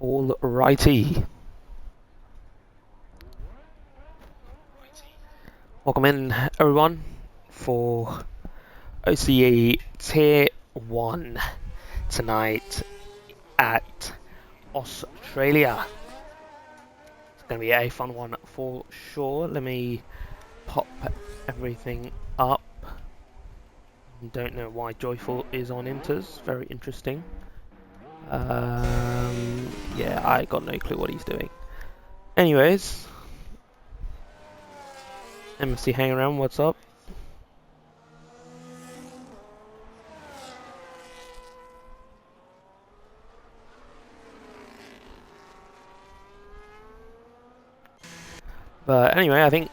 Alrighty. Welcome in, everyone, for OCE Tier 1 tonight at Australia. It's going to be a fun one for sure. Let me pop everything up. Don't know why Joyful is on Inters. Very interesting. Yeah, I got no clue what he's doing. Anyways, MFC hang around, what's up? But anyway, I think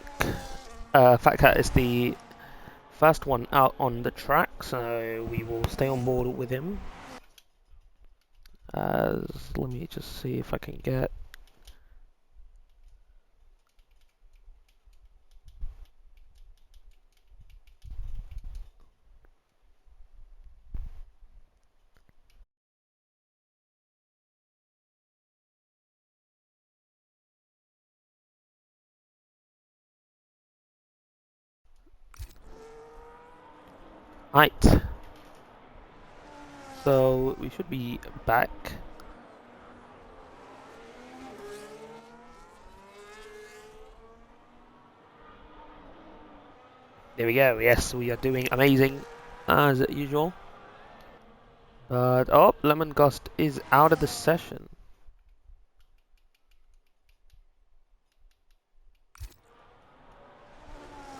Fat Cat is the first one out on the track, so we will stay on board with him. Let me just see if I can get... Right. So we should be back. There we go. Yes, we are doing amazing as usual. But oh, Lemon Gust is out of the session.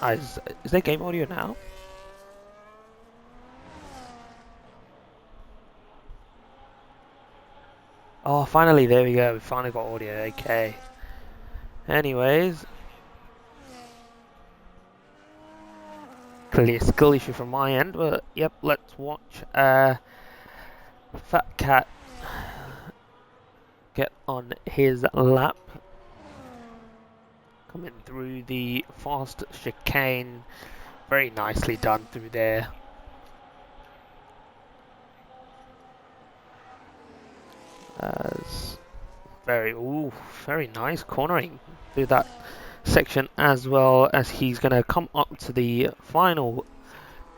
Is there game audio now? Oh, finally, there we go. We finally got audio. Okay. Anyways, clearly a skill issue from my end, but yep, let's watch Fat Cat get on his lap. Coming through the fast chicane. Very nicely done through there. Very nice cornering through that section, as well as he's going to come up to the final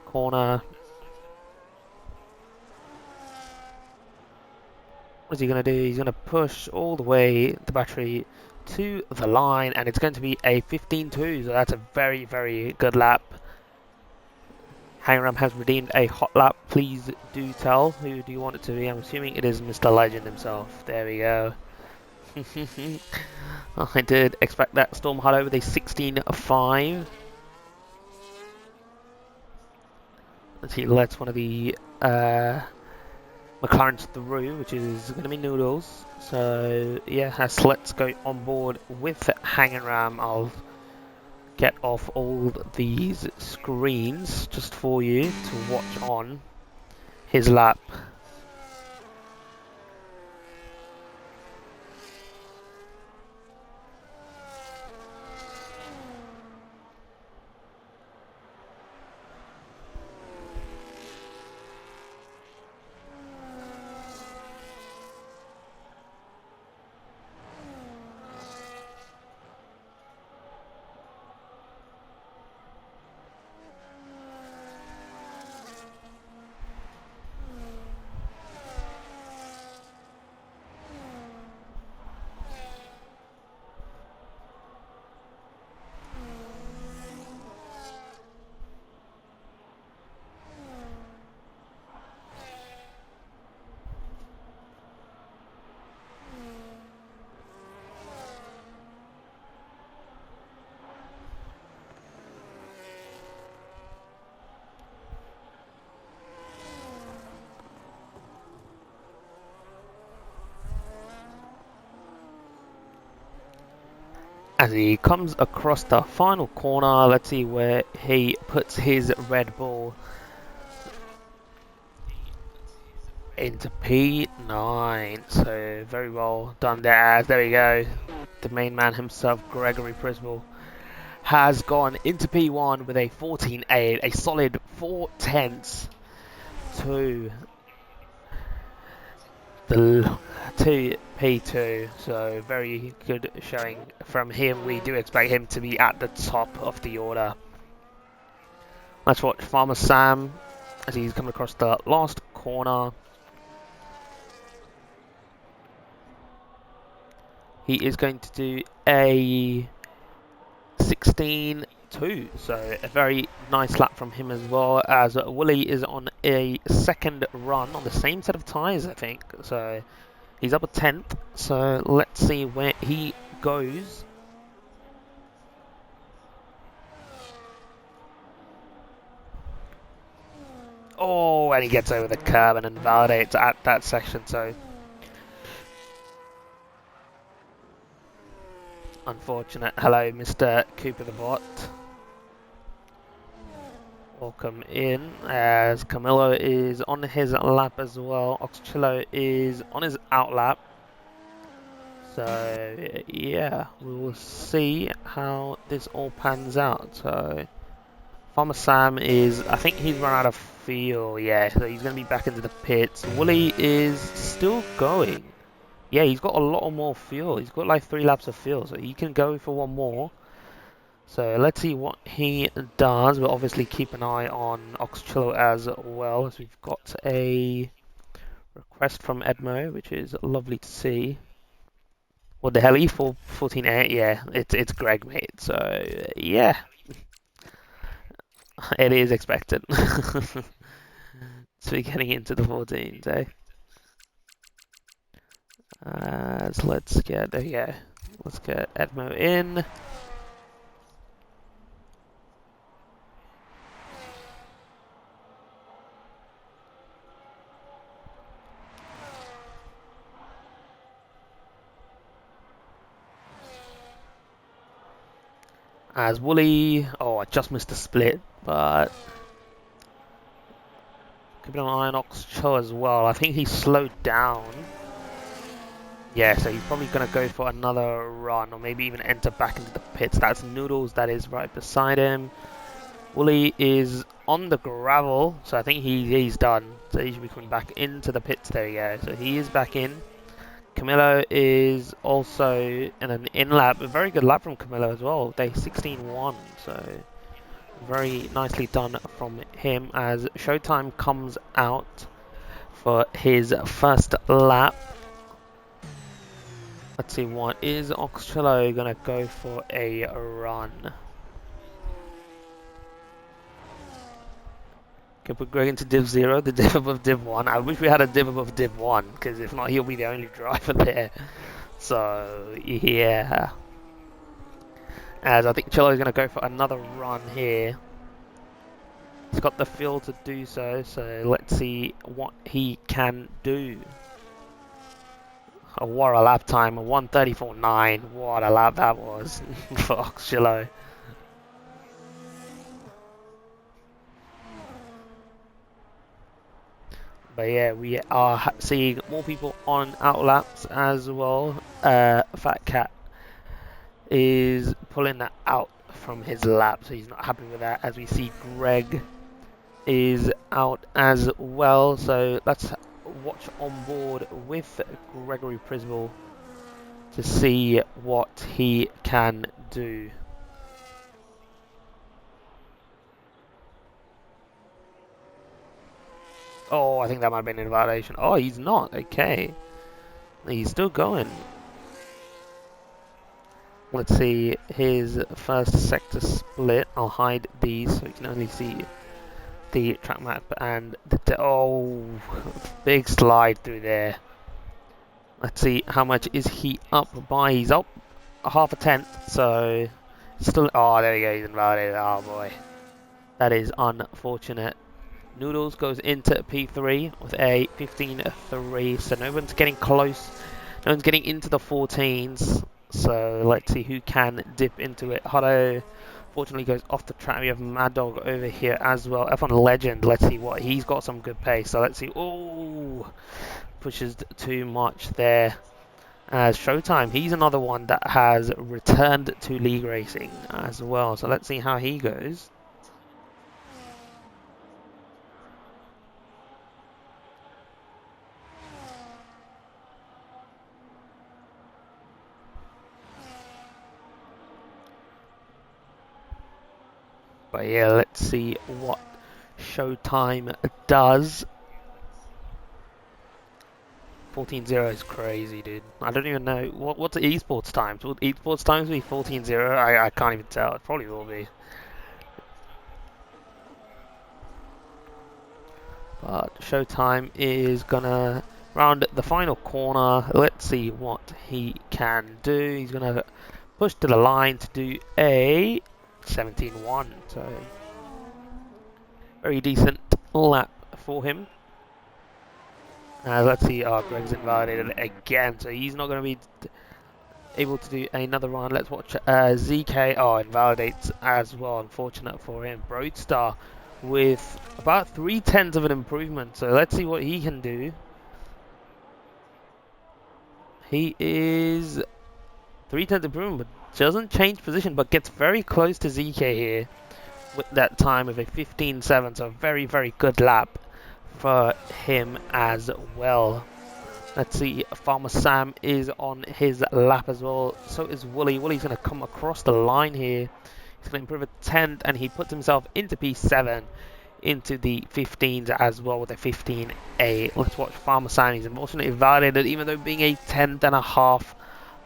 corner. What's he going to do? He's going to push all the way the battery to the line, and it's going to be a 15.2, so that's a very, very good lap. Hangram has redeemed a hot lap. Please do tell. Who do you want it to be? I'm assuming it is Mr. Legend himself. There we go. I did expect that. Storm Hollow with a 16.5. Let's see, let's one of the McLarens through, which is going to be Noodles. So yeah, let's go on board with Hang and Ram. I'll get off all these screens just for you to watch on his lap. As he comes across the final corner, let's see where he puts his Red Bull into P9. So very well done there. There we go. The main man himself, Gregory Priswell, has gone into P1 with a 14.8, a solid 4 tenths to to P2, so very good showing from him. We do expect him to be at the top of the order. Let's watch Farmer Sam as he's coming across the last corner. He is going to do a 16.2, so a very nice lap from him as well, as Wooly is on a second run on the same set of tyres, I think. So he's up a 10th, so let's see where he goes. Oh, and he gets over the curb and invalidates at that section, so unfortunate. Hello, Mr. Cooper the Bot. Welcome in, as Camillo is on his lap as well. Oxchillo is on his out lap. So, yeah, we will see how this all pans out. So, Farmer Sam is, I think he's run out of fuel, yeah, so he's going to be back into the pits. Wooly is still going. Yeah, he's got a lot more fuel. He's got like 3 laps of fuel, so he can go for one more. So let's see what he does. We'll obviously keep an eye on Oxchillo as well, as we've got a request from Edmo, which is lovely to see. What the hell, E4 14.8? Yeah, it's Greg, mate. So yeah, it is expected. To be getting into the 14s, eh? So let's get let's get Edmo in. As Wooly, oh, I just missed the split, but keeping an eye on Oxcho as well. I think he slowed down. Yeah, so he's probably going to go for another run, or maybe even enter back into the pits. That's Noodles that is right beside him. Wooly is on the gravel, so I think he's done. So he should be coming back into the pits. There we go. So he is back in. Camillo is also in an in-lap. A very good lap from Camillo as well. Day 16.1, so very nicely done from him as Showtime comes out for his first lap. Let's see, what is Oxchillo going to go for a run? Can put Greg into Div 0, the div above Div 1. I wish we had a div above Div 1, because if not, he'll be the only driver there. So, yeah. As I think Chillo's going to go for another run here. He's got the fuel to do so, so let's see what he can do. Oh, what a lap time, a 1:34.9. What a lap that was for Oxchillo. But yeah, we are seeing more people on out laps as well. Fat Cat is pulling that out from his lap, so he's not happy with that. As we see, Greg is out as well. So let's watch on board with Gregory Prisball to see what he can do. Oh, I think that might have been an invalidation. Oh, he's not. Okay. He's still going. Let's see his first sector split. I'll hide these so you can only see the track map and the... Oh, big slide through there. Let's see how much is he up by. He's up half a tenth, so still... Oh, there we go. He's invalidated. Oh, boy. That is unfortunate. Noodles goes into P3 with a 15.3, so no one's getting close. No one's getting into the 14s, so let's see who can dip into it. Hutto fortunately goes off the track. We have Mad Dog over here as well. F1 Legend, let's see what he's got, some good pace. So let's see. Oh, pushes too much there. As Showtime, he's another one that has returned to league racing as well. So let's see how he goes. But yeah, let's see what Showtime does. 14-0 is crazy, dude. I don't even know what's the esports times. Will esports times be 14-0? I can't even tell. It probably will be. But Showtime is gonna round the final corner. Let's see what he can do. He's gonna push to the line to do a 17-1. So very decent lap for him. Let's see. Greg's invalidated again, so he's not going to be able to do another run. Let's watch ZK. Oh, invalidates as well. Unfortunate for him. Broadstar with about 0.3 of an improvement. So let's see what he can do. He is 0.3 improvement, but doesn't change position, but gets very close to ZK here with that time of a 15.7. So very, very good lap for him as well. Let's see, Farmer Sam is on his lap as well. So is Wooly. Wooly's going to come across the line here. He's going to improve a 10th, and he puts himself into P7, into the 15s as well with a 15A. Let's watch Farmer Sam. He's unfortunately validated, even though being a 10th and a half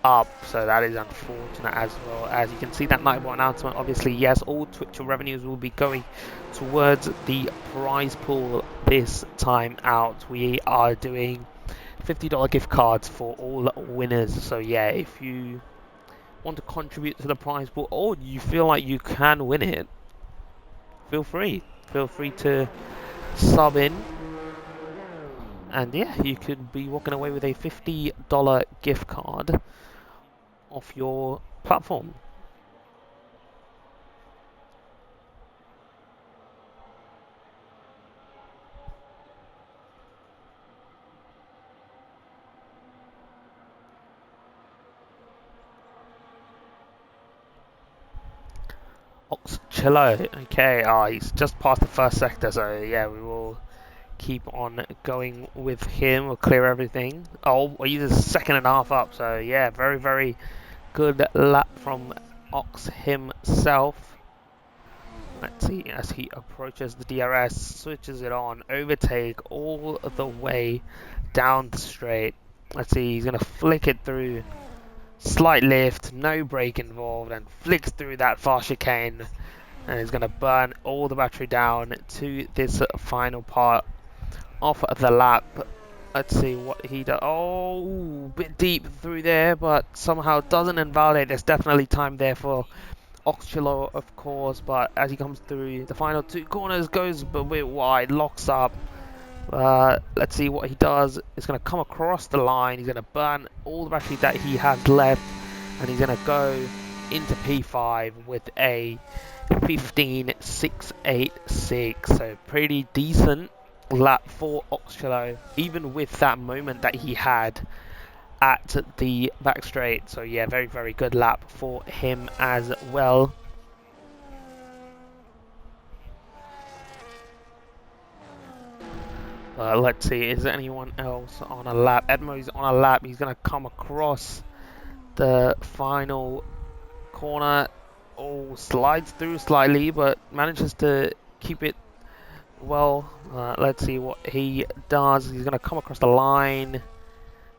up. So that is unfortunate as well. As you can see that Nightbot announcement, obviously, yes, all Twitch revenues will be going towards the prize pool this time out. We are doing $50 gift cards for all winners. So yeah, if you want to contribute to the prize pool or you feel like you can win it, feel free to sub in, and yeah, you could be walking away with a $50 gift card off your platform. Oxchillo, okay, he's just past the first sector, so yeah, we will keep on going with him. We'll clear everything. Oh, he's a second and a half up, so yeah, very, very good lap from Ox himself. Let's see, as he approaches the DRS, switches it on, overtake all the way down the straight. Let's see, he's going to flick it through. Slight lift, no brake involved, and flicks through that fast chicane. And he's going to burn all the battery down to this final part of the lap. Let's see what he does. Oh, bit deep through there, but somehow doesn't invalidate. There's definitely time there for Oxchillo, of course, but as he comes through the final two corners, goes a bit wide, locks up. Let's see what he does. He's going to come across the line. He's going to burn all the battery that he has left, and he's going to go into P5 with a 15.686. So pretty decent lap for Oxchillo, even with that moment that he had at the back straight. So yeah, very, very good lap for him as well. Let's see, is there anyone else on a lap? Edmo's on a lap. He's going to come across the final corner. Oh, slides through slightly, but manages to keep it well. Let's see what he does. He's going to come across the line.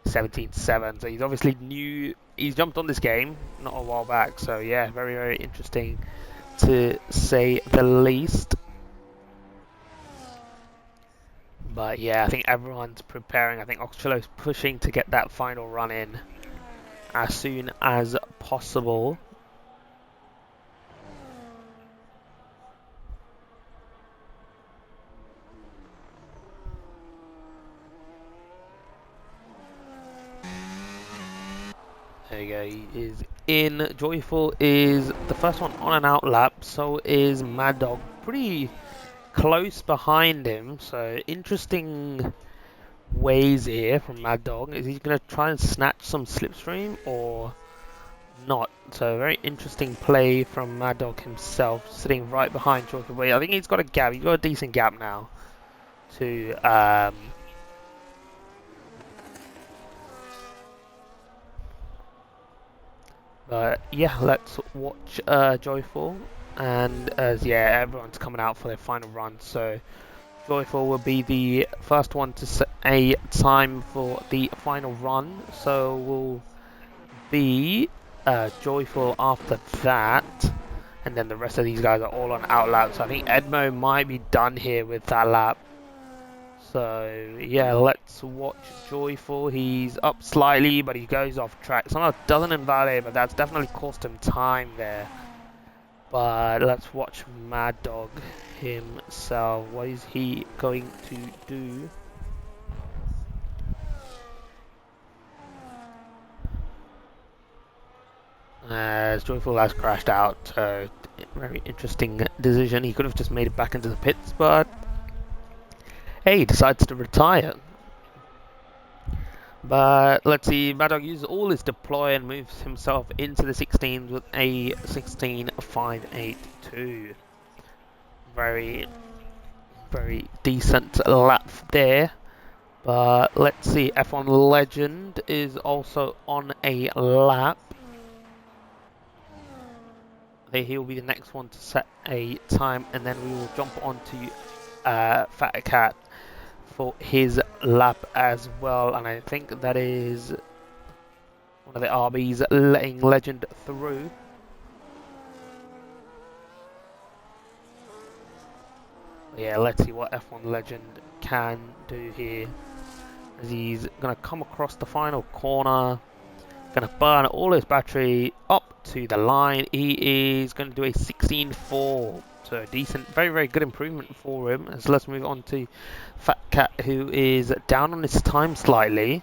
17.7. So he's obviously new. He's jumped on this game not a while back. So yeah, very, very interesting to say the least. But yeah, I think everyone's preparing. I think Oxchillo's pushing to get that final run in as soon as possible. There you go, he is in. Joyful is the first one on an out lap, so is Mad Dog. Pretty close behind him, so interesting ways here from Mad Dog. Is he going to try and snatch some slipstream or not? So very interesting play from Mad Dog himself, sitting right behind Joyful. But I think he's got a gap, he's got a decent gap now to but yeah, let's watch Joyful and as yeah, everyone's coming out for their final run. So Joyful will be the first one to set a time for the final run. So we'll be Joyful after that, and then the rest of these guys are all on out lap. So I think Edmo might be done here with that lap. So yeah, let's watch Joyful. He's up slightly, but he goes off track. Somehow doesn't invalidate, but that's definitely cost him time there. But let's watch Mad Dog himself. What is he going to do? As Joyful has crashed out, so very interesting decision. He could have just made it back into the pits, but hey, he decides to retire. But let's see, Mad Dog uses all his deploy and moves himself into the 16s with a 16.582. Very, very decent lap there. But let's see, F1 Legend is also on a lap. He'll be the next one to set a time, and then we will jump on to Fat Cat for his lap as well. And I think that is one of the RBs letting Legend through. Yeah, let's see what F1 Legend can do here. As he's going to come across the final corner. Going to burn all his battery up to the line. He is going to do a 16.4. So a decent, very, very good improvement for him. So let's move on to Fat Cat, who is down on his time slightly.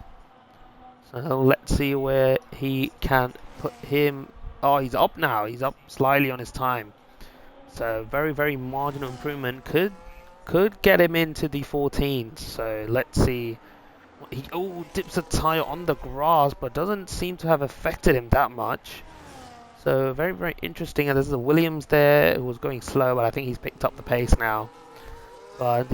So let's see where he can put him. Oh, he's up now. He's up slightly on his time. So very, very marginal improvement. Could get him into the 14s. So let's see. He dips a tyre on the grass, but doesn't seem to have affected him that much. So very, very interesting. And there's a Williams there who was going slow, but I think he's picked up the pace now. But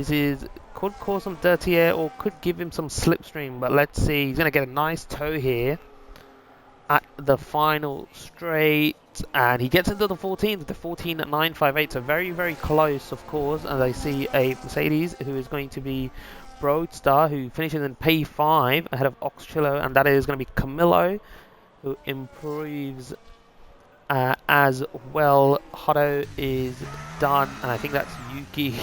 could cause some dirty air or could give him some slipstream. But let's see. He's going to get a nice tow here at the final straight, and he gets into the 14th, the 14.958. So very, very close, of course. And I see a Mercedes who is going to be Broadstar, who finishes in P5 ahead of Oxchillo, and that is going to be Camillo, who improves as well. Hutto is done, and I think that's Yuki.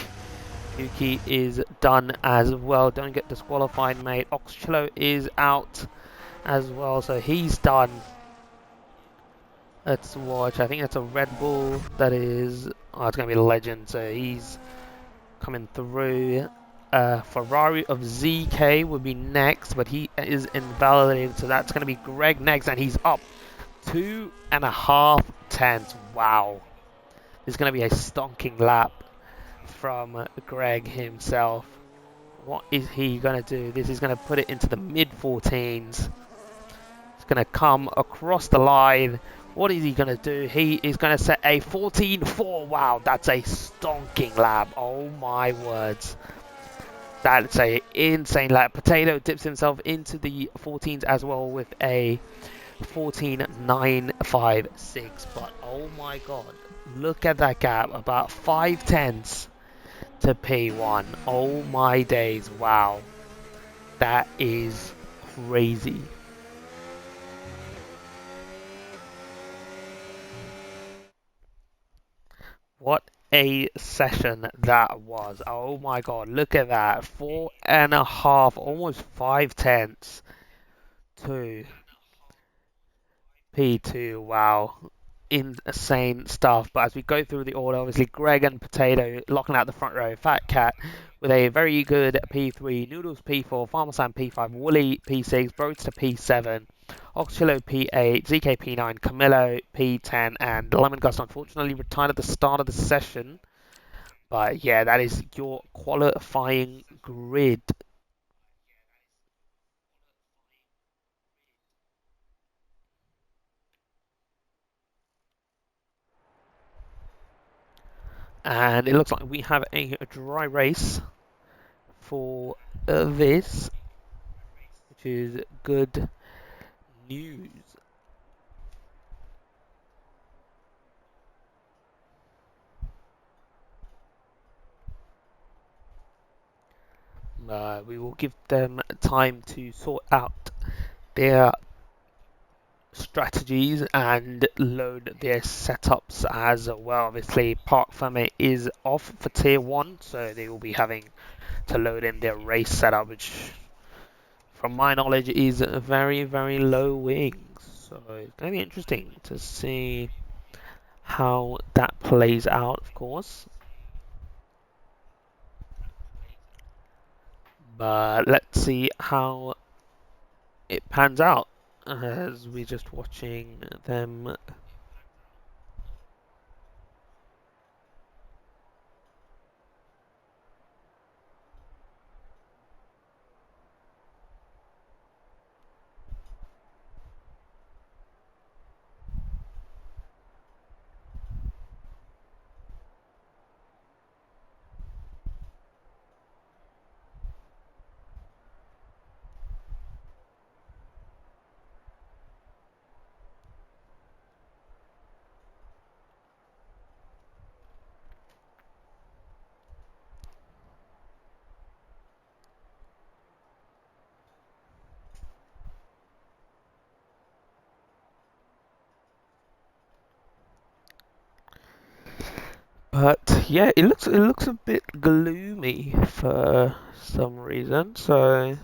Yuki is done as well. Don't get disqualified, mate. Oxchillo is out as well, so he's done. Let's watch. I think that's a Red Bull. That is. Oh, it's going to be a Legend, so he's coming through. Ferrari of ZK will be next, but he is invalidated, so that's going to be Greg next, and he's up 2.5 tenths. Wow. This is going to be a stonking lap from Greg himself. What is he going to do? This is going to put it into the mid-14s. It's going to come across the line. What is he going to do? He is going to set a 14.4. Wow, that's a stonking lap. Oh my words. That's a insane lap. Potato dips himself into the 14s as well with a 14.956. But oh my god, look at that gap. About 5 tenths to P1. Oh my days. Wow. That is crazy. What a session that was. Oh my god, look at that. 4.5, almost 5 tenths to P2. Wow. Insane stuff. But as we go through the order, obviously Greg and Potato locking out the front row. Fat Cat with a very good P3. Noodles P4. Farmer Sam P5. Wooly P6. Broadster P7. Oxchillo P8, ZK P9, Camillo P10, and Lemon Gust unfortunately retired at the start of the session. But yeah, that is your qualifying grid. And it looks like we have a dry race for this, which is good news. We will give them time to sort out their strategies and load their setups as well. Obviously, Park Ferme is off for Tier 1, so they will be having to load in their race setup, which, from my knowledge, is very, very low wings. So it's going to be interesting to see how that plays out, of course. But let's see how it pans out as we're just watching them. But yeah, it looks a bit gloomy for some reason. So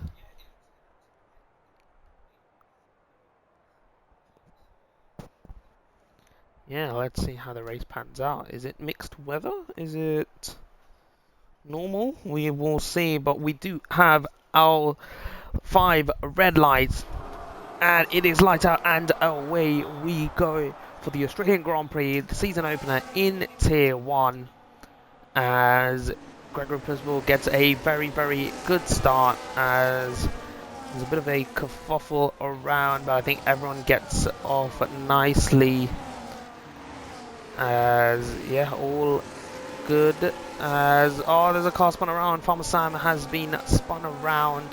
yeah, let's see how the race pans out. Is it mixed weather? Is it normal? We will see. But we do have our 5 red lights, and it is lights out, and away we go for the Australian Grand Prix, the season opener in Tier 1, as Gregory Principal gets a very, very good start, as there's a bit of a kerfuffle around, but I think everyone gets off nicely, as, yeah, all good. As, oh, there's a car spun around. Farmer Sam has been spun around.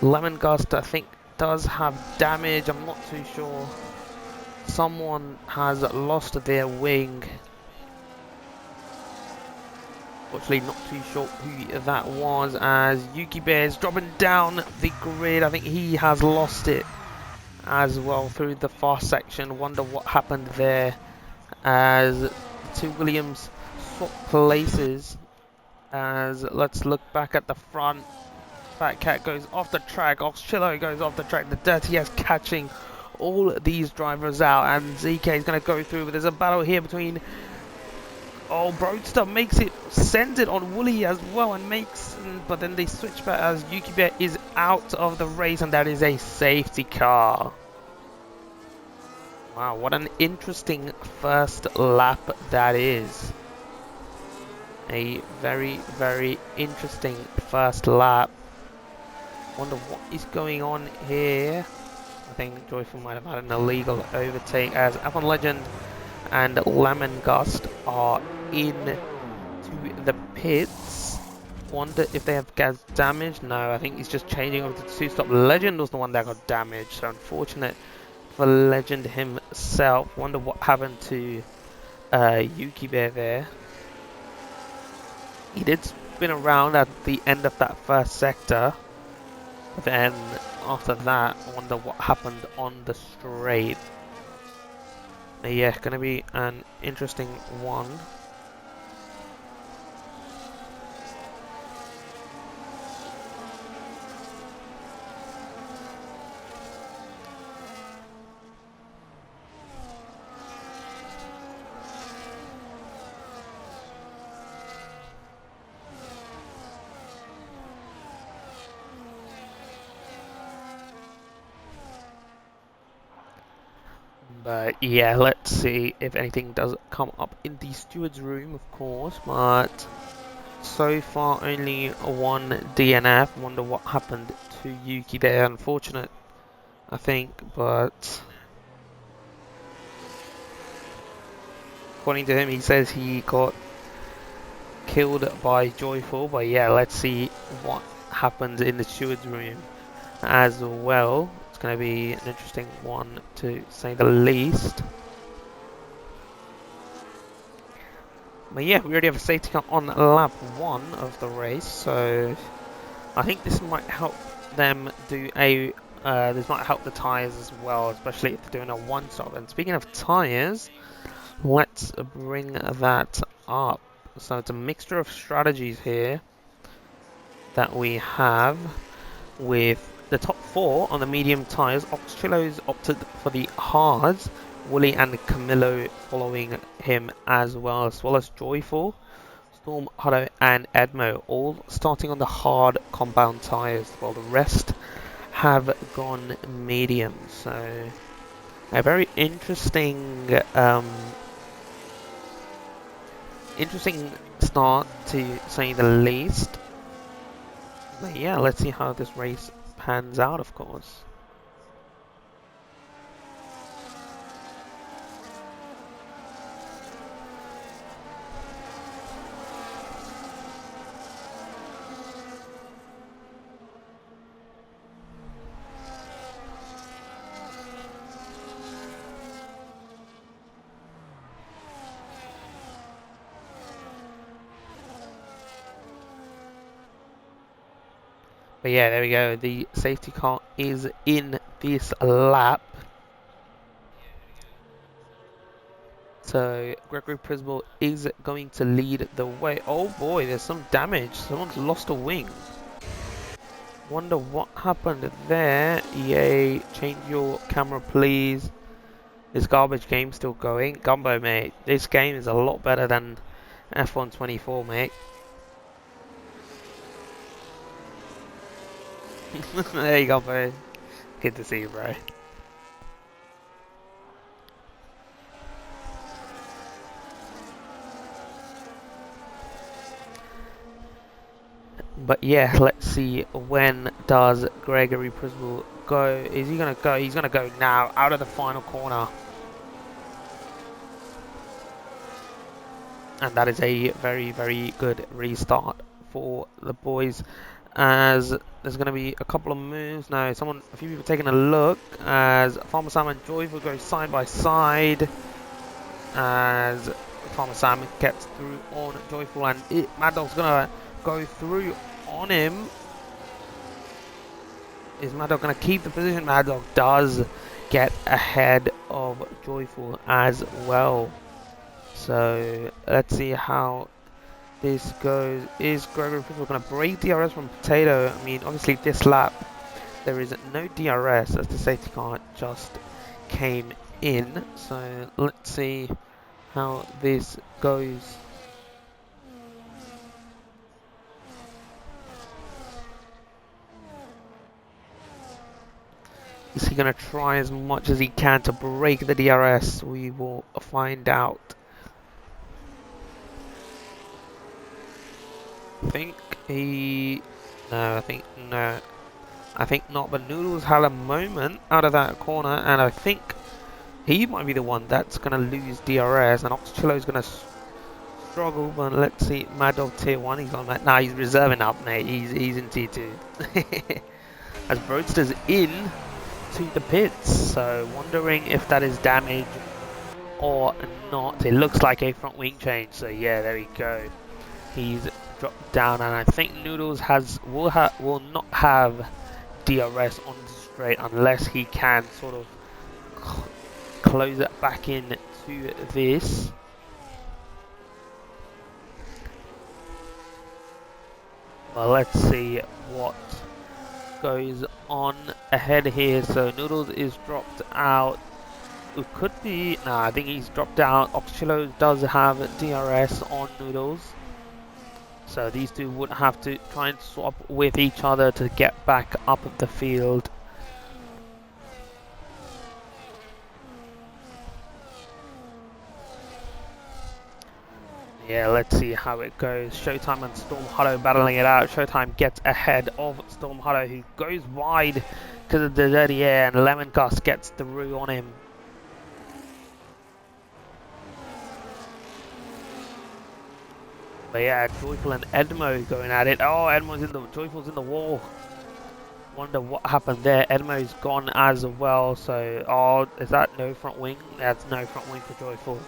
Lemon Gust, I think, does have damage. I'm not too sure. Someone has lost their wing. Fortunately, not too sure who that was, as Yuki Bear's dropping down the grid. I think he has lost it as well through the fast section. Wonder what happened there, as the two Williams swap places. As let's look back at the front. Fat Cat goes off the track. Oxchillo goes off the track. The Dirty S catching all these drivers out, and ZK is going to go through. But there's a battle here between. Oh, Broadster makes it, sends it on Wooly as well, and makes. But then they switch back as Yuki Bear is out of the race, and that is a safety car. Wow, what an interesting first lap that is. A very, very interesting first lap. Wonder what is going on here. I think Joyful might have had an illegal overtake, as Avon Legend and Lemon Gust are in to the pits. Wonder if they have gas damage. No, I think he's just changing over to 2-stop. Legend was the one that got damaged, so unfortunate for Legend himself. Wonder what happened to Yuki Bear there. He did spin around at the end of that first sector, but then after that, I wonder what happened on the straight. Yeah, gonna be an interesting one. But yeah, let's see if anything does come up in the steward's room, of course. But so far, only one DNF. Wonder what happened to Yuki there. Unfortunate, I think. But according to him, he says he got killed by Joyful. But yeah, let's see what happens in the steward's room as well. It's going to be an interesting one, to say the least. But yeah, we already have a safety car on lap 1 of the race, so I think this might help them do a. This might help the tyres as well, especially if they're doing a one-stop. And speaking of tyres, let's bring that up. So it's a mixture of strategies here that we have with the top four on the medium tyres. Oxchilo's opted for the hards, Wooly and Camillo following him as well as Joyful, Storm, Hutto and Edmo all starting on the hard compound tyres, while the rest have gone medium. So a very interesting interesting start, to say the least. But yeah, let's see how this race pans out, of course. But yeah, there we go. The safety car is in this lap. So Gregory Prismal is going to lead the way. Oh boy, there's some damage. Someone's lost a wing. Wonder what happened there. EA, change your camera please. Is garbage game still going? Gumbo, mate. This game is a lot better than F1 24, mate. There you go, bro. Good to see you, bro. But yeah, let's see, when does Gregory Prismal go? Is he gonna go? He's gonna go now, out of the final corner. And that is a very, very good restart for the boys, as there's going to be a couple of moves. Now, a few people taking a look, as Farmer Sam and Joyful go side by side, as Farmer Sam gets through on Joyful, and Mad Dog's going to go through on him. Is Mad Dog going to keep the position? Mad Dog does get ahead of Joyful as well. So let's see how this goes. Is Gregory Prismal going to break DRS from Potato? I mean, obviously this lap there is no DRS as the safety car just came in. So let's see how this goes. Is he going to try as much as he can to break the DRS? We will find out. I think not, but Noodles had a moment out of that corner, and I think he might be the one that's going to lose DRS, and Oxchilo's going to struggle, but let's see. Mad Dog tier 1, he's on that. Nah, he's reserving up, mate. He's in tier 2. As Broadster's in to the pits, so wondering if that is damage or not. It looks like a front wing change, so yeah, there we go. He's dropped down, and I think Noodles will not have DRS on straight unless he can sort of close it back in to this. Well, let's see what goes on ahead here. So Noodles is dropped out. It could be, nah, I think he's dropped out. Oxchilo does have DRS on Noodles. So these two would have to try and swap with each other to get back up the field. Yeah, let's see how it goes. Showtime and Storm Hutto battling it out. Showtime gets ahead of Storm Hutto, who goes wide because of the dirty air, and Lemon Gus gets through on him. But yeah, Joyful and Edmo going at it. Oh, Joyful's in the wall. Wonder what happened there. Edmo's gone as well. So, oh, is that no front wing? That's no front wing for Joyful.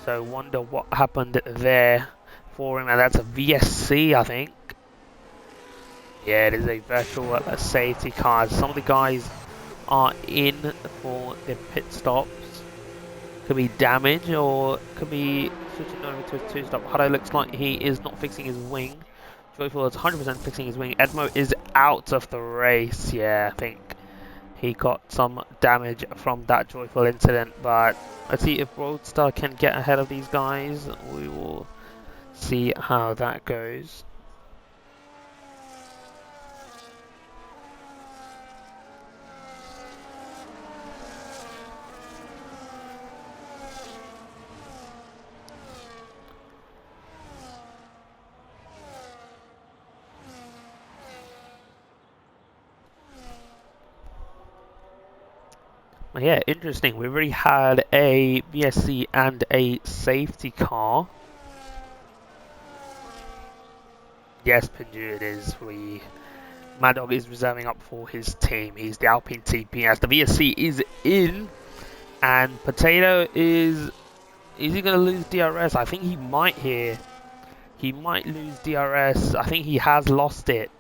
So, wonder what happened there for him. And that's a VSC, I think. Yeah, it is a virtual safety car. Some of the guys are in for their pit stops. Could be damage or could be switching over to a two-stop. Hutto looks like he is not fixing his wing. Joyful is 100% fixing his wing. Edmo is out of the race. Yeah, I think he got some damage from that Joyful incident. But let's see if Roadstar can get ahead of these guys. We will see how that goes. Yeah, interesting. We've already had a VSC and a safety car. Yes, Pinju, it is. Mad Dog is reserving up for his team. He's the Alpine TP as the VSC is in, and Potato is he going to lose DRS? I think he might here. He might lose DRS. I think he has lost it.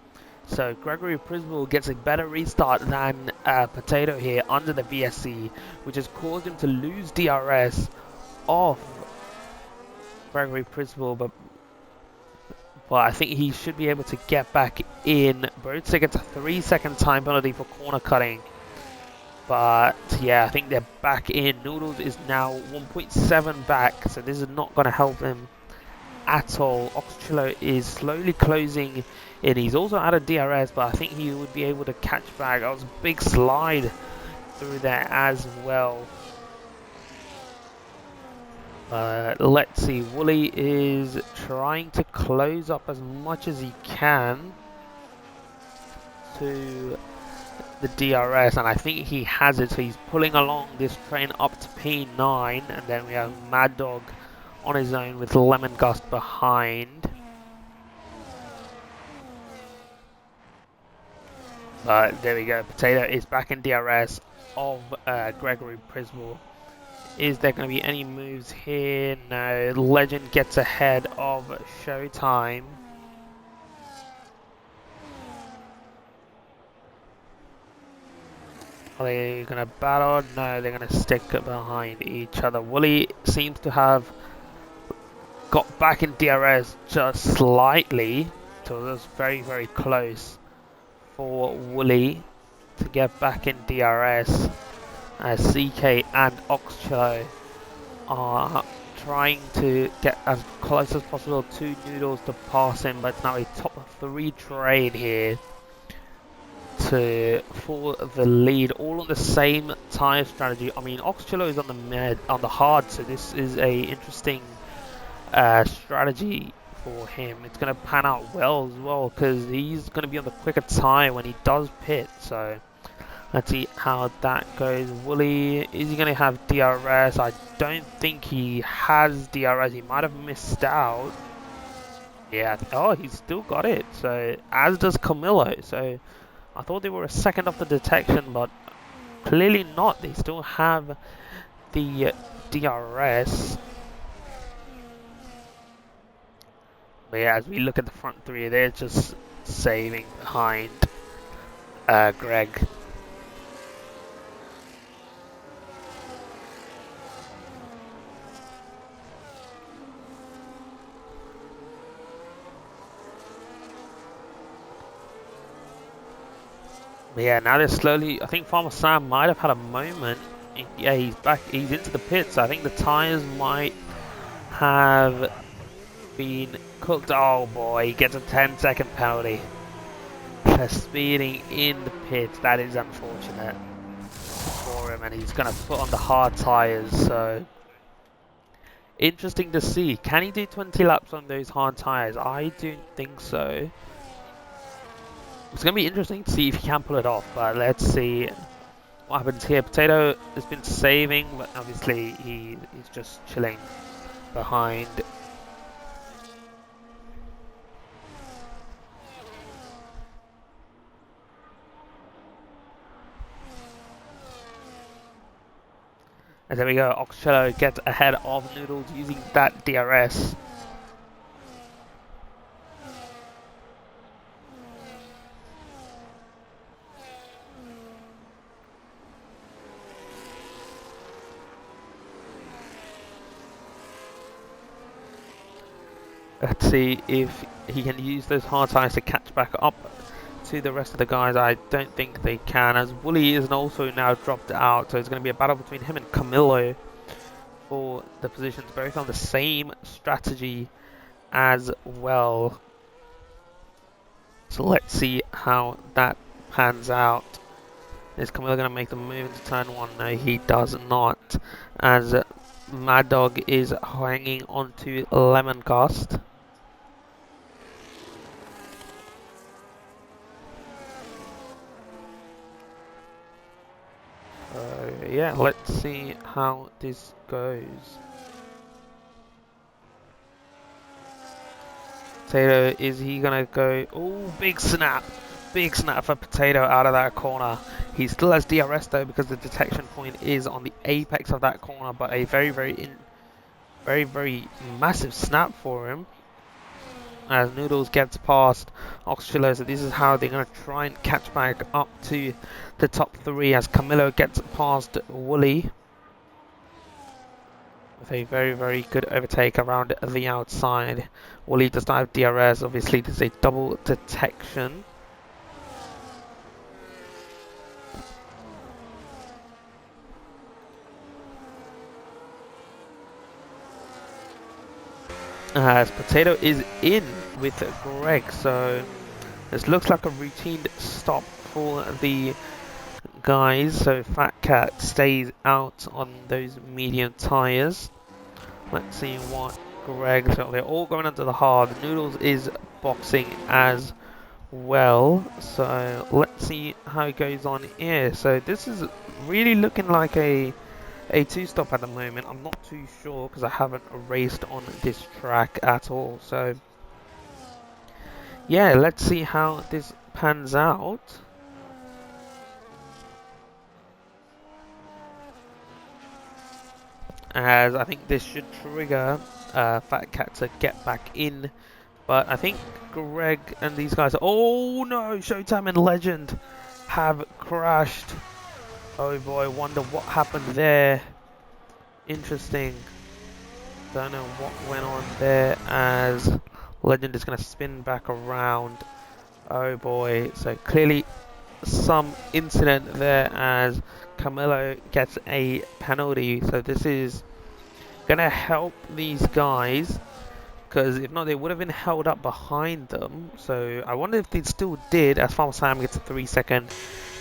So Gregory Priswell gets a better restart than Potato here under the VSC, which has caused him to lose DRS off Gregory Priswell, but I think he should be able to get back in. Boatsick gets a 3-second time penalty for corner cutting. But yeah, I think they're back in. Noodles is now 1.7 back, so this is not going to help him at all. Oxchillo is slowly closing in. He's also out of DRS, but I think he would be able to catch back. That was a big slide through there as well. Let's see, Wooly is trying to close up as much as he can to the DRS, and I think he has it, so he's pulling along this train up to P9, and then we have Mad Dog on his own with Lemon Gust behind. But there we go, Potato is back in DRS of Gregory Priswell. Is there going to be any moves here? No. Legend gets ahead of Showtime. Are they going to battle? No, they're going to stick behind each other. Wooly seems to have got back in DRS just slightly. So it was very, very close for Wooly to get back in DRS. CK and Oxcho are trying to get as close as possible to Noodles to pass him, but now a top 3 train here for the lead, all on the same tyre strategy. I mean, Oxchillo is on the hard, so this is a interesting strategy for him. It's going to pan out well as well, because he's going to be on the quicker tyre when he does pit, so let's see how that goes. Wooly, is he going to have DRS? I don't think he has DRS. He might have missed out. Yeah, oh, he's still got it. So, as does Camillo. So, I thought they were a second off the detection, but clearly not. They still have the DRS. But yeah, as we look at the front 3, they're just saving behind Greg. But yeah, now they're slowly. I think Farmer Sam might have had a moment. Yeah, he's back. He's into the pits. I think the tires might have been cooked. Oh boy, he gets a 10-second penalty for speeding in the pits. That is unfortunate for him, and he's going to put on the hard tires. So interesting to see. Can he do 20 laps on those hard tires? I don't think so. It's going to be interesting to see if he can pull it off, but let's see what happens here. Potato has been saving, but obviously he's just chilling behind. And there we go, Oxcello gets ahead of Noodles using that DRS. Let's see if he can use those hard tires to catch back up to the rest of the guys. I don't think they can, as Wooly is also now dropped out, so it's going to be a battle between him and Camillo for the positions, both on the same strategy as well. So let's see how that pans out. Is Camillo going to make the move into turn one? No, he does not, as Mad Dog is hanging onto Lemon Cast. Yeah, let's see how this goes. Potato, is he gonna go? Oh, big snap! Big snap for Potato out of that corner. He still has DRS though, because the detection point is on the apex of that corner, but a very massive snap for him. As Noodles gets past Oxchillo, so this is how they're going to try and catch back up to the top three, as Camillo gets past Wooly with a very good overtake around the outside. Wooly does not have DRS, obviously there's a double detection. As Potato is in with Greg, so this looks like a routine stop for the guys. So Fat Cat stays out on those medium tires. Let's see what Greg, so they're all going into the hard. Noodles is boxing as well, so let's see how it goes on here. So this is really looking like a two-stop at the moment. I'm not too sure because I haven't raced on this track at all. So yeah, let's see how this pans out. As I think this should trigger Fat Cat to get back in. But I think Greg and these guys... Oh no! Showtime and Legend have crashed. Oh boy, wonder what happened there. Interesting. Don't know what went on there, as Legend is going to spin back around. Oh boy, so clearly some incident there, as Camillo gets a penalty. So this is going to help these guys, because if not they would have been held up behind them. So I wonder if they still did, as Farmer Sam gets a 3-second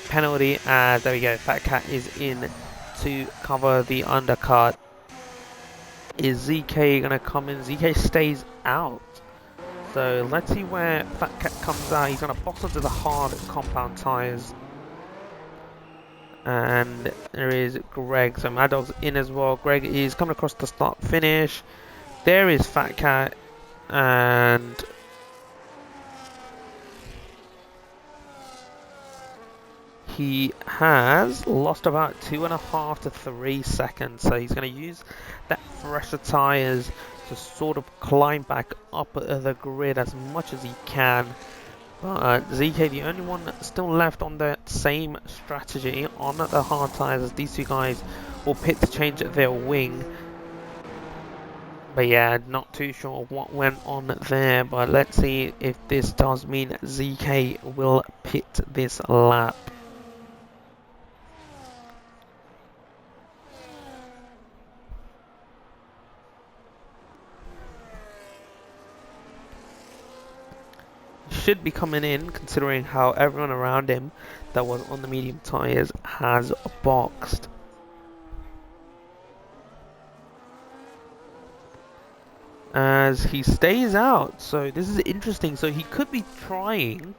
penalty. As there we go, Fat Cat is in to cover the undercut. Is ZK going to come in? ZK stays out. So let's see where Fat Cat comes out. He's going to box onto the hard compound tyres. And there is Greg. So Mad Dog's in as well. Greg is coming across the start finish. There is Fat Cat. And he has lost about 2.5 to 3 seconds. So he's going to use that fresher tyres to sort of climb back up the grid as much as he can. But ZK, the only one still left on the same strategy on the hard tyres, as these two guys will pit to change their wing. But yeah, not too sure what went on there, but let's see if this does mean ZK will pit this lap. Should be coming in, considering how everyone around him that was on the medium tyres has boxed. As he stays out, so this is interesting. So he could be trying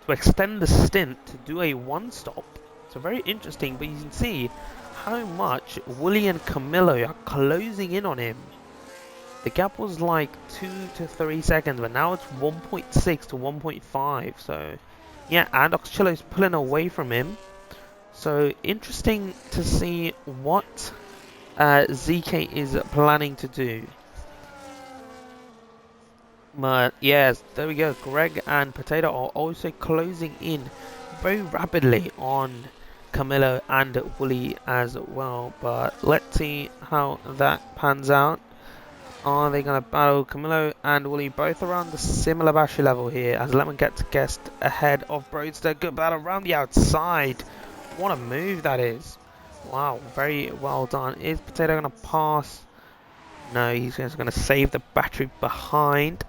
to extend the stint to do a one-stop. So very interesting, but you can see how much Wooly and Camillo are closing in on him. The gap was like 2 to 3 seconds, but now it's 1.6 to 1.5. So yeah, and Oxchillo is pulling away from him. So interesting to see what ZK is planning to do. But yes, there we go. Greg and Potato are also closing in very rapidly on Camillo and Wooly as well. But let's see how that pans out. Are they going to battle? Camilo and Wooly both around the similar battery level here as Lemon gets guessed ahead of Broadster. Good battle around the outside. What a move that is. Wow, very well done. Is Potato going to pass? No, he's just going to save the battery behind.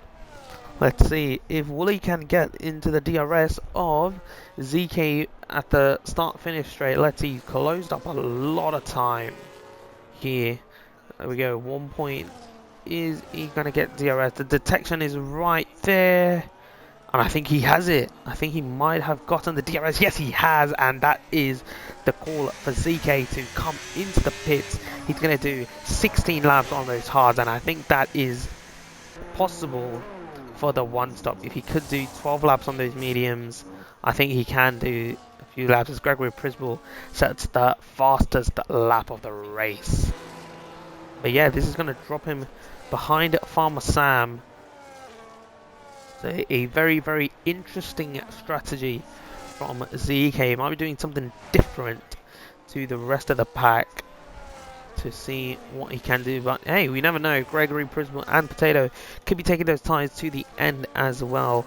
Let's see if Wooly can get into the DRS of ZK at the start-finish straight. Let's see, he's closed up a lot of time here. There we go, 1 point. Is he going to get DRS? The detection is right there. And I think he has it. I think he might have gotten the DRS. Yes, he has. And that is the call for ZK to come into the pits. He's going to do 16 laps on those hards. And I think that is possible for the one stop. If he could do 12 laps on those mediums, I think he can do a few laps as Gregory Prisball sets the fastest lap of the race. But yeah, this is going to drop him behind Farmer Sam. So a very, very interesting strategy from ZK. Might be doing something different to the rest of the pack to see what he can do. But hey, we never know. Gregory, Prismal and Potato could be taking those ties to the end as well.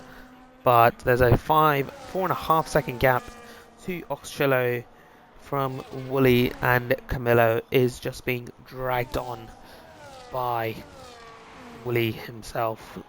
But there's a 4.5 second gap to OCERL from Wooly, and Camilo is just being dragged on by Wooly himself.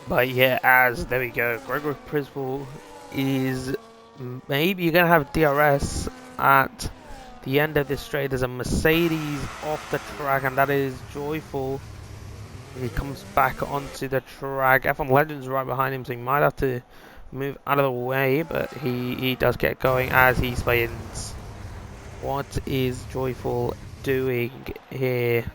But yeah, there we go, Gregory Prisball is maybe going to have DRS at the end of this straight. There's a Mercedes off the track, and that is Joyful. He comes back onto the track. F1 Legends right behind him, so he might have to move out of the way, but he does get going as he spins. What is Joyful doing here?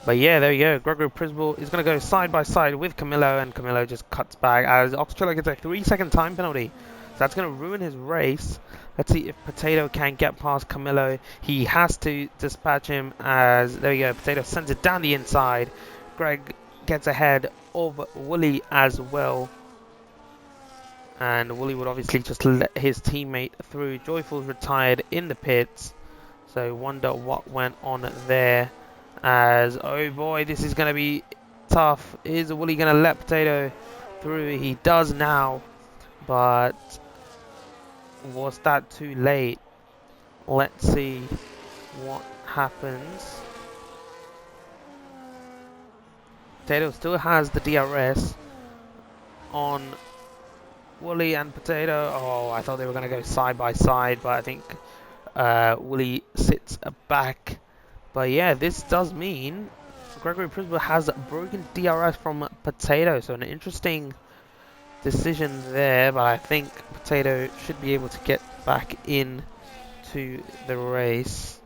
But yeah, there you go. Gregory Prisball is going to go side by side with Camilo, and Camilo just cuts back as OCERL gets a 3-second time penalty. So that's going to ruin his race. Let's see if Potato can get past Camilo. He has to dispatch him as, there you go, Potato sends it down the inside. Greg gets ahead of Wooly as well. And Wooly would obviously just let his teammate through. Joyful's retired in the pits. So wonder what went on there. As, oh boy, this is going to be tough. Is Wooly going to let Potato through? He does now. But was that too late? Let's see what happens. Potato still has the DRS on Wooly and Potato. Oh, I thought they were going to go side by side, but I think Wooly sits back. But yeah, this does mean Gregory Prisball has broken DRS from Potato. So an interesting decision there, but I think Potato should be able to get back in to the race.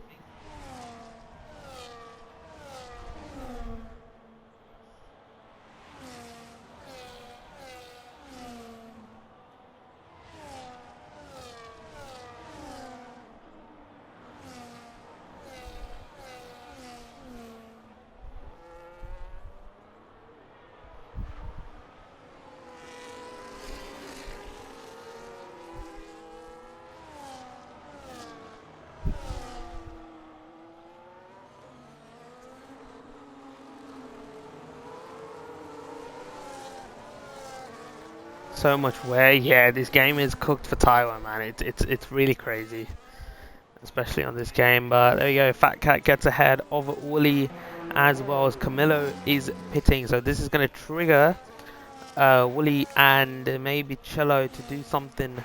So much wear. Yeah, this game is cooked for Taiwan, man. It's really crazy, especially on this game. But there you go. Fat Cat gets ahead of Wooly as well as Camilo is pitting. So this is going to trigger Wooly and maybe Cello to do something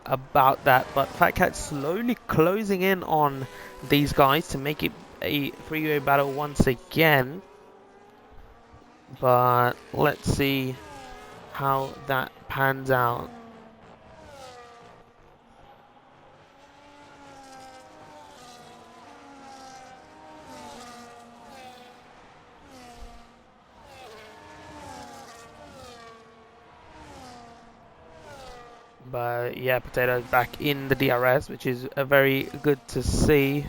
about that. But Fat Cat's slowly closing in on these guys to make it a three-way battle once again. But let's see how that pans out. But yeah, Potato's back in the DRS, which is very good to see.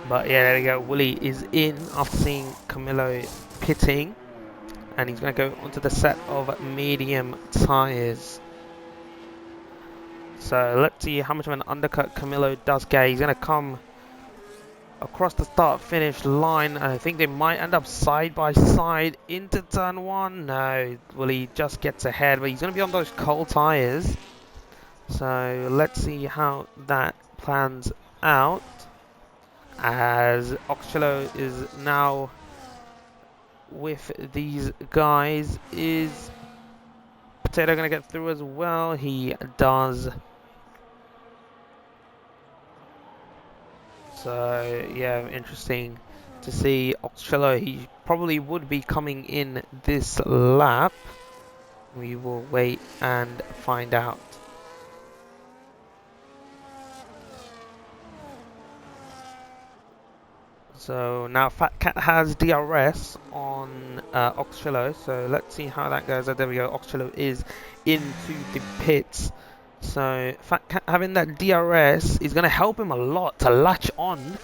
But yeah, there we go. Wooly is in after seeing Camillo pitting. And he's going to go onto the set of medium tyres. So let's see how much of an undercut Camillo does get. He's going to come across the start-finish line. I think they might end up side by side into turn one. No, Wooly just gets ahead, but he's going to be on those cold tyres. So let's see how that plans out. As Oxcello is now with these guys. Is Potato going to get through as well? He does. So yeah, interesting to see Oxcello. He probably would be coming in this lap. We will wait and find out. So now Fat Cat has DRS on Oxcello, so let's see how that goes. Oh, there we go, Oxcello is into the pits. So Fat Cat having that DRS is going to help him a lot to latch on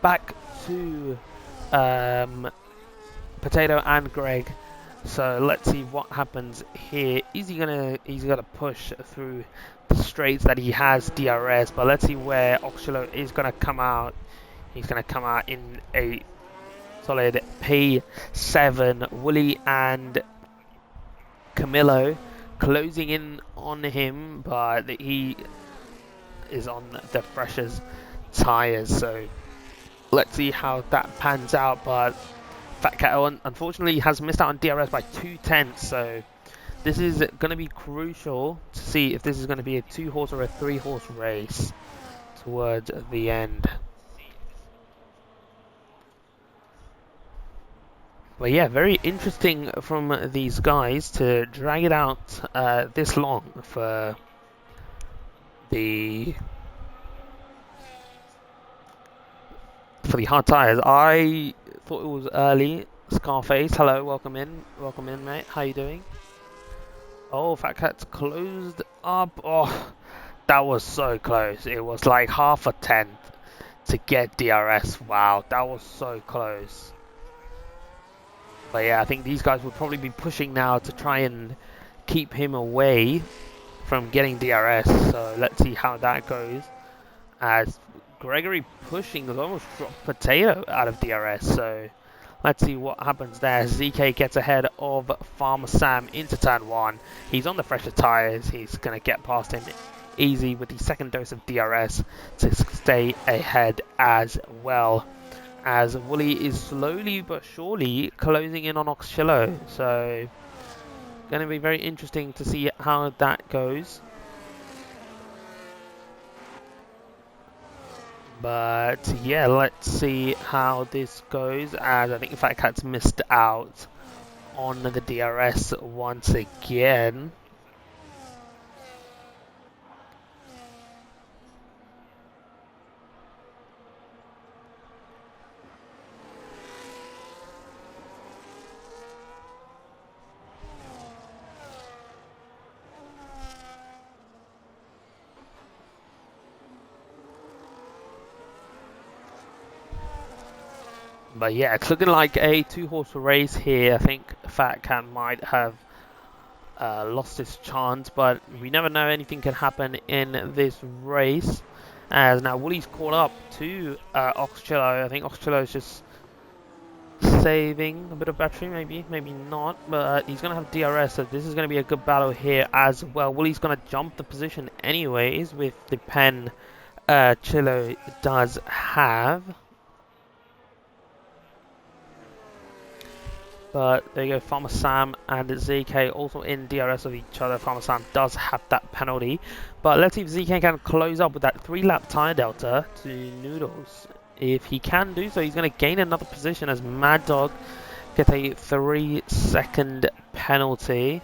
back to Potato and Greg. So let's see what happens here. He's gonna push through the straights that he has DRS, but let's see where Oxcello is gonna come out. He's going to come out in a solid P7. Wooly and Camillo closing in on him, but he is on the freshest tyres. So let's see how that pans out. But Fat Cat unfortunately has missed out on DRS by 2/10. So this is going to be crucial to see if this is going to be a 2-horse or a 3-horse race towards the end. But yeah, very interesting from these guys to drag it out this long for the hard tires. I thought it was early. Scarface, hello, welcome in, mate. How you doing? Oh, Fat Cat's closed up. Oh, that was so close. It was like half a tenth to get DRS. Wow, that was so close. But yeah, I think these guys would probably be pushing now to try and keep him away from getting DRS. So let's see how that goes. As Gregory pushing has almost dropped Potato out of DRS. So let's see what happens there. ZK gets ahead of Farmer Sam into turn one. He's on the fresher tyres. He's going to get past him easy with the second dose of DRS to stay ahead as well. As Wooly is slowly but surely closing in on Oxcello. So going to be very interesting to see how that goes. But yeah, let's see how this goes. As I think Fat Cat's missed out on the DRS once again. But yeah, it's looking like a two-horse race here. I think Fat Cat might have lost his chance, but we never know. Anything can happen in this race. As now Woolly's caught up to Oxcello. I think Oxcello is just saving a bit of battery, maybe not, but he's going to have DRS, so this is going to be a good battle here as well. Woolly's going to jump the position anyways with the pen Chillo does have. But there you go, Farmer Sam and ZK also in DRS of each other. Farmer Sam does have that penalty. But let's see if ZK can close up with that 3-lap tyre delta to Noodles. If he can do so, he's going to gain another position as Mad Dog gets a 3-second penalty.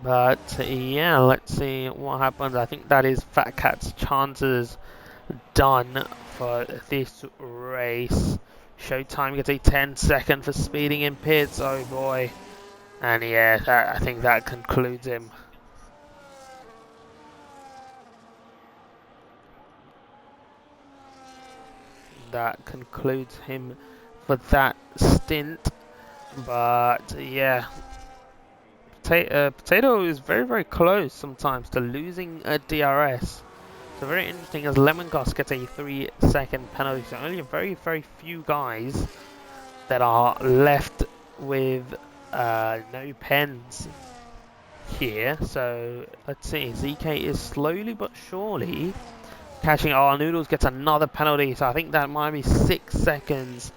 But yeah, let's see what happens. I think that is Fat Cat's chances done for this race. Showtime gets a 10-second for speeding in pits. Oh boy. And yeah, I think that concludes him. That concludes him for that stint. But yeah, Potato is very, very close sometimes to losing a DRS. So very interesting as Lemongrass gets a 3-second penalty. So only a very, very few guys that are left with no pens here. So let's see, ZK is slowly but surely catching. Oh, Noodles gets another penalty, so I think that might be 6 seconds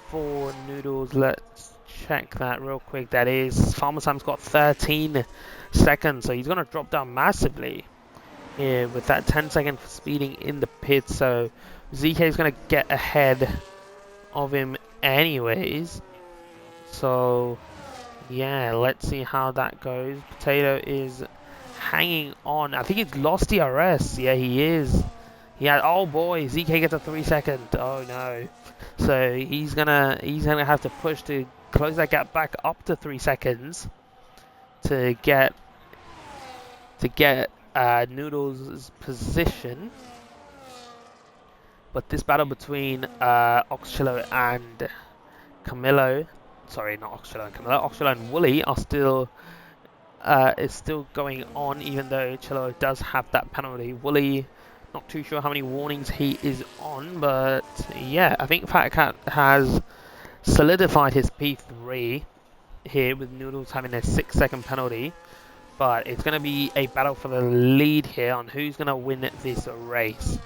for Noodles. Let's check that real quick. That is, Farmer Sam's got 13 seconds, so he's going to drop down massively here with that 10-second speeding in the pit. So ZK is going to get ahead of him anyways. So yeah, let's see how that goes. Potato is hanging on. I think he's lost DRS. Yeah, he is. Yeah. Oh boy, ZK gets a 3-second. Oh no. So he's gonna have to push to close that gap back up to 3 seconds to get Noodles' position. But this battle between Oxcello and Camillo, sorry, not Oxcello and Camillo, Oxcello and Woolly are still is still going on, even though Cello does have that penalty. Woolly, not too sure how many warnings he is on, but yeah, I think Fat Cat has solidified his P3 here with Noodles having a 6-second penalty. But it's going to be a battle for the lead here on who's going to win this race.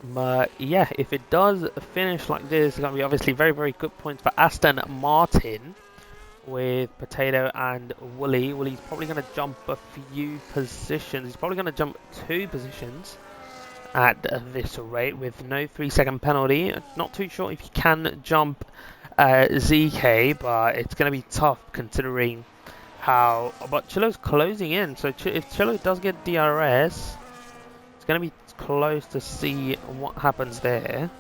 But yeah, if it does finish like this, it's going to be obviously very, very good points for Aston Martin with Potato and Woolly. Woolly's probably going to jump a few positions. He's probably going to jump 2 positions at this rate with no 3-second penalty. Not too sure if he can jump ZK, but it's going to be tough considering how... But Chillo's closing in, so if Chillo does get DRS, it's going to be close to see what happens there.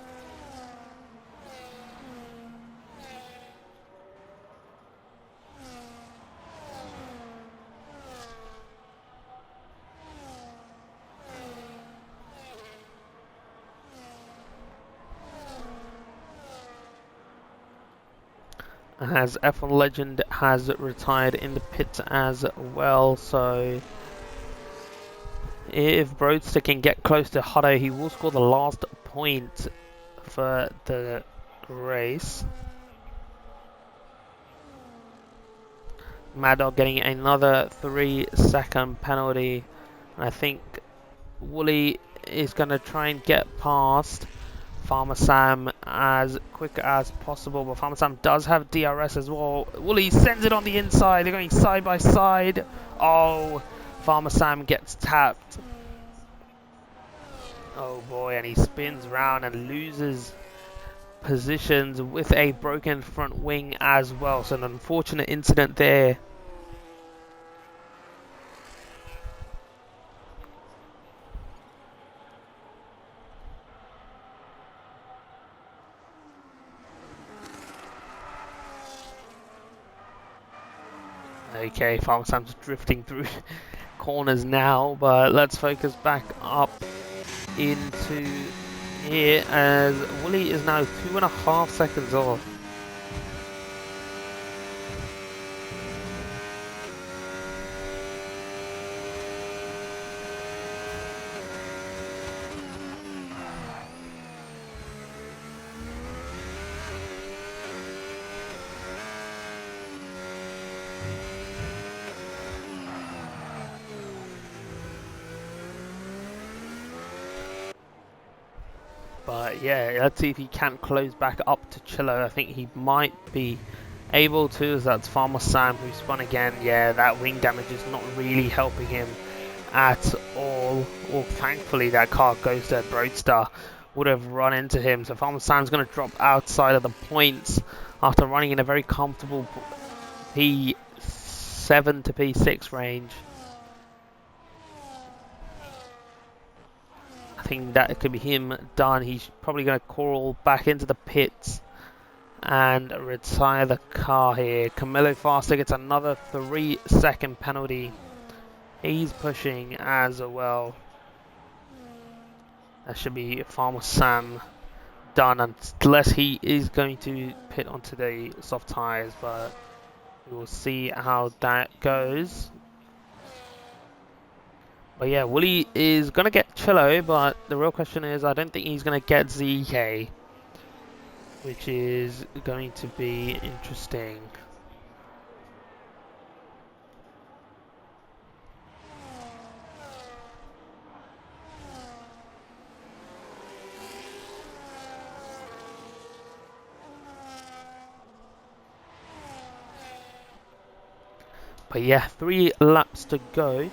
As F1 Legend has retired in the pits as well, so if Broadster can get close to Hutto, he will score the last point for the race. Mad Dog getting another 3-second penalty. I think Woolly is going to try and get past Farmer Sam as quick as possible, but Farmer Sam does have DRS as well. Woolly sends it on the inside. They're going side by side. Oh, Farmer Sam gets tapped. Oh boy, and he spins round and loses positions with a broken front wing as well. So an unfortunate incident there. Okay, Farmer Sam's drifting through corners now, but let's focus back up into here as Wooly is now 2.5 seconds off. But yeah, let's see if he can close back up to Chillo. I think he might be able to, as that's Farmer Sam who spun again. Yeah, that wing damage is not really helping him at all. Well, thankfully that car goes to Roadster. Would have run into him. So Farmer Sam's going to drop outside of the points after running in a very comfortable P7 to P6 range. I think that could be him done. He's probably going to crawl back into the pits and retire the car here. Camillo Faster gets another 3-second penalty. He's pushing as well. That should be Farmer Sam done, unless he is going to pit onto the soft tyres, but we will see how that goes. But yeah, Wooly is going to get Chillo, but the real question is, I don't think he's going to get ZK, which is going to be interesting. But yeah, 3 laps to go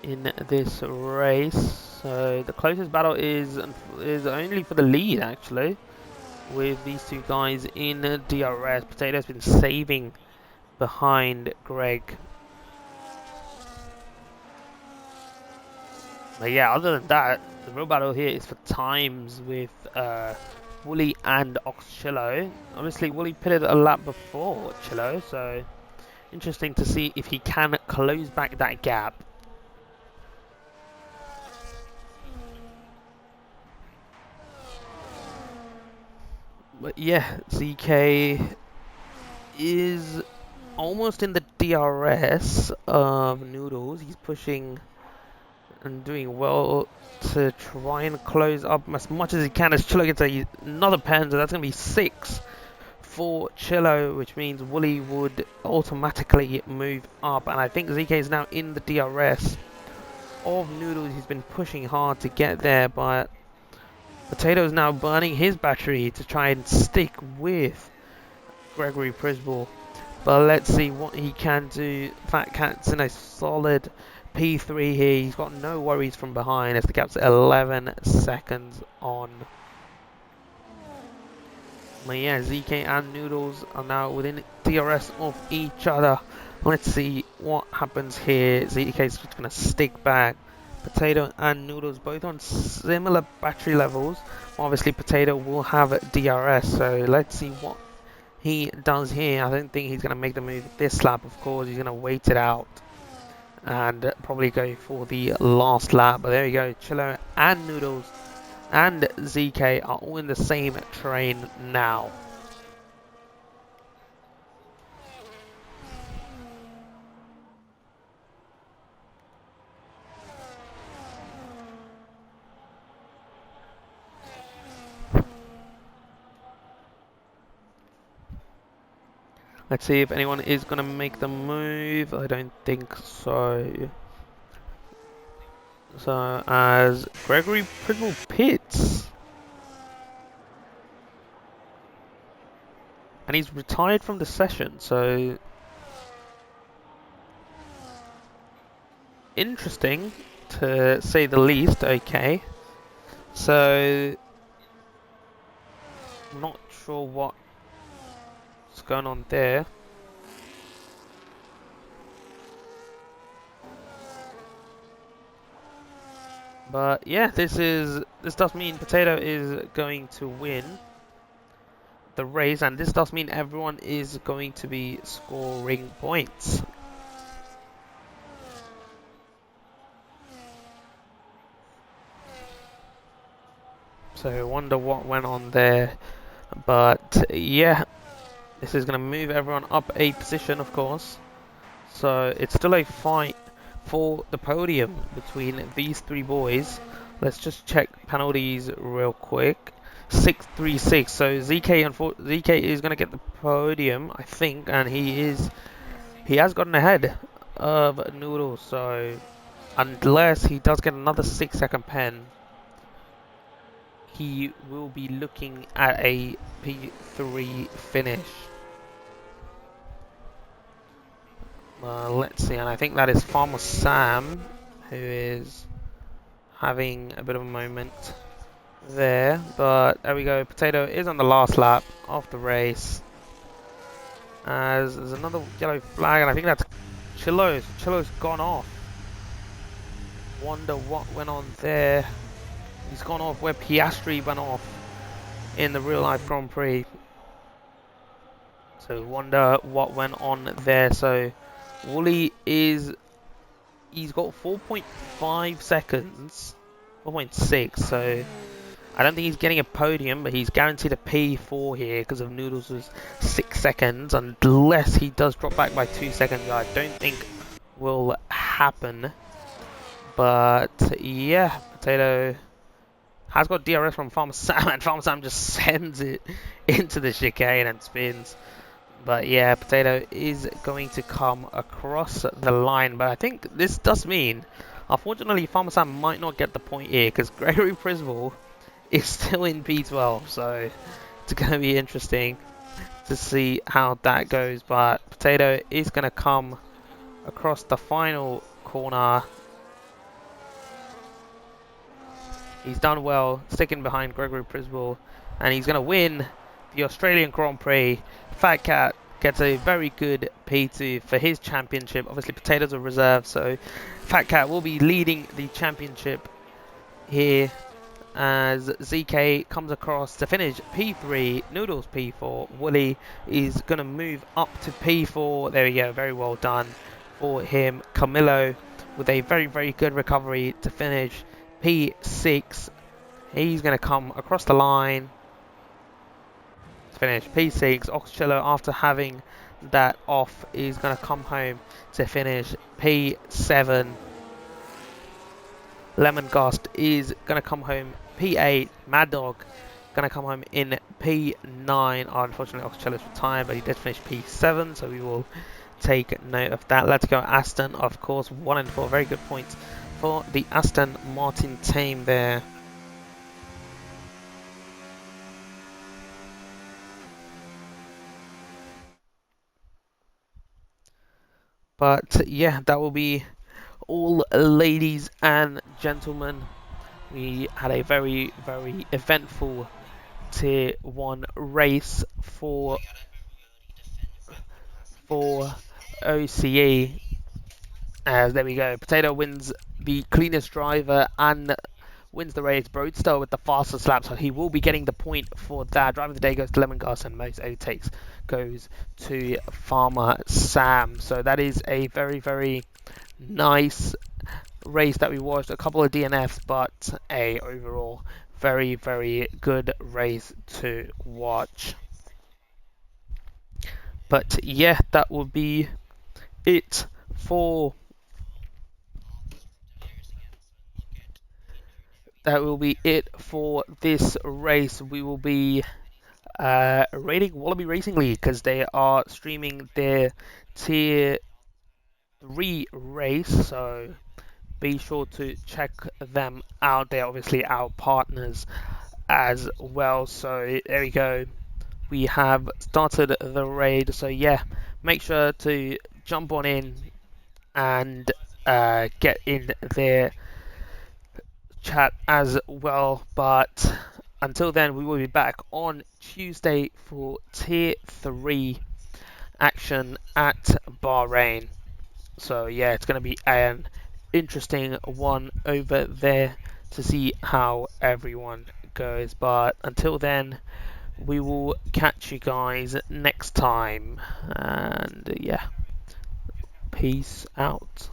in this race. So the closest battle is only for the lead, actually, with these two guys in DRS. Potato's been saving behind Greg. But yeah, other than that, the real battle here is for times with Wooly and Chillo. Obviously, Wooly pitted a lap before Chillo, so interesting to see if he can close back that gap. But yeah, ZK is almost in the DRS of Noodles. He's pushing and doing well to try and close up as much as he can as Chillo gets another pen, so that's going to be 6 for Chillo, which means Wooly would automatically move up, and I think ZK is now in the DRS of Noodles. He's been pushing hard to get there, but Potato's now burning his battery to try and stick with Gregory Prisball. But let's see what he can do. Fat Cat's in a solid P3 here. He's got no worries from behind as the gap's 11 seconds on. But yeah, ZK and Noodles are now within DRS of each other. Let's see what happens here. ZK is just going to stick back. Potato and Noodles both on similar battery levels. Obviously, Potato will have DRS, so let's see what he does here. I don't think he's going to make the move this lap, of course. He's going to wait it out and probably go for the last lap. But there you go, Chillo and Noodles and ZK are all in the same train now. Let's see if anyone is going to make the move. I don't think so. So, as Gregory Prisball pits. And he's retired from the session, so... interesting, to say the least. Okay. So... I'm not sure what's going on there. But yeah, this does mean Potato is going to win the race, and this does mean everyone is going to be scoring points. So I wonder what went on there, but yeah, this is going to move everyone up a position, of course. So it's still a fight for the podium between these three boys. Let's just check penalties real quick. 6-3-6. So ZK is going to get the podium, I think, and he has gotten ahead of Noodle. So unless he does get another 6-second pen, he will be looking at a P3 finish. Let's see, and I think that is Farmer Sam, who is having a bit of a moment there. But there we go, Potato is on the last lap of the race. As there's another yellow flag, and I think that's Chillo's. Chillo's gone off. Wonder what went on there. He's gone off where Piastri went off in the real life Grand Prix. So wonder what went on there. So Wooly he's got 4.5 seconds, 4.6, so I don't think he's getting a podium, but he's guaranteed a P4 here because of Noodles was 6 seconds, unless he does drop back by 2 seconds, I don't think will happen. But yeah, Potato has got DRS from Farmer Sam, and Farmer Sam just sends it into the chicane and spins. But yeah, Potato is going to come across the line. But I think this does mean, unfortunately, Farmer Sam might not get the point here because Gregory Priswell is still in P12. So it's going to be interesting to see how that goes. But Potato is going to come across the final corner. He's done well, sticking behind Gregory Priswell, and he's going to win the Australian Grand Prix. Fat Cat gets a very good P2 for his championship. Obviously, Potatoes are reserved, so Fat Cat will be leading the championship here as ZK comes across to finish P3, Noodles P4. Wooly is going to move up to P4. There we go, very well done for him. Camillo with a very, very good recovery to finish P6. He's going to come across the line to finish P6. Oxcello, after having that off, is going to come home to finish P7. Lemon Gust is going to come home P8. Mad Dog going to come home in P9. Oh, unfortunately, Oxcello's retired, but he did finish P7, so we will take note of that. Let's go Aston, of course, 1 and 4. Very good points for the Aston Martin team there. But yeah, that will be all, ladies and gentlemen. We had a very, very eventful Tier 1 race for OCE. There we go. Potato wins the cleanest driver and wins the race. Broadster with the fastest lap, so he will be getting the point for that. Driver of the day goes to Lemon Gus, and most overtakes goes to Farmer Sam. So that is a very, very nice race that we watched. A couple of DNFs, but a overall very, very good race to watch. But yeah, that will be it for this race. We will be rating Wallaby Racing League because they are streaming their Tier 3 race, so be sure to check them out. They're obviously our partners as well. So there we go. We have started the raid. So yeah, make sure to jump on in and get in their chat as well. But until then, we will be back on Tuesday for Tier 3 action at Bahrain. So yeah, it's going to be an interesting one over there to see how everyone goes. But until then, we will catch you guys next time. And yeah, peace out.